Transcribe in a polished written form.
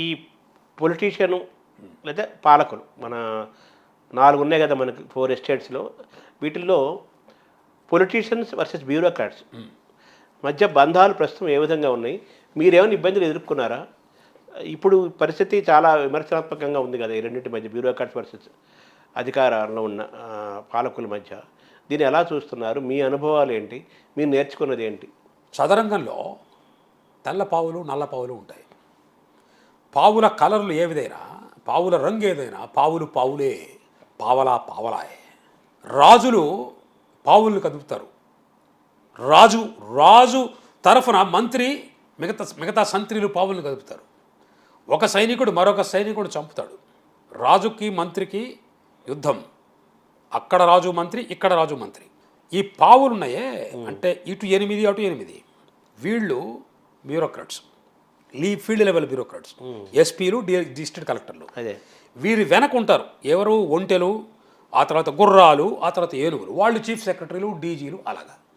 ఈ పొలిటీషియను లేదా పాలకులు మన 4 ఉన్నాయి కదా మనకి 4 ఎస్టేట్స్లో, వీటిల్లో పొలిటీషియన్స్ వర్సెస్ బ్యూరోక్రాట్స్ మధ్య బంధాలు ప్రస్తుతం ఏ విధంగా ఉన్నాయి? మీరేమైనా ఇబ్బందులు ఎదుర్కొన్నారా? ఇప్పుడు పరిస్థితి చాలా విమర్శనాత్మకంగా ఉంది కదా ఈ రెండింటి మధ్య, బ్యూరోక్రాట్స్ వర్సెస్ అధికారంలో ఉన్న పాలకుల మధ్య. దీన్ని ఎలా చూస్తున్నారు? మీ అనుభవాలు ఏంటి? మీరు నేర్చుకున్నది ఏంటి? చదరంగంలో తెల్ల పావులు నల్ల పావులు ఉంటాయి. పావుల కలర్లు ఏ విధైనా, పావుల రంగు ఏదైనా, పావులు పావులే, పావలా పావలాయే. రాజులు పావులను కదుపుతారు. రాజు తరఫున మంత్రి మిగతా సంత్రిలు పావులను కదుపుతారు. ఒక సైనికుడు మరొక సైనికుడు చంపుతాడు. రాజుకి మంత్రికి యుద్ధం. అక్కడ రాజు మంత్రి, ఇక్కడ రాజు మంత్రి. ఈ పావులు ఉన్నాయే అంటే ఇటు 8 అటు 8, వీళ్ళు బ్యూరోక్రాట్స్, ఫీల్డ్ లెవెల్ బ్యూరోక్రాట్స్, ఎస్పీలు, డిస్ట్రిక్ట్ కలెక్టర్లు. అదే వీరి వెనక ఉంటారు ఎవరు? ఒంటెలు, ఆ తర్వాత గుర్రాలు, ఆ తర్వాత ఏనుగులు, వాళ్ళు చీఫ్ సెక్రటరీలు, డీజీలు. అలాగా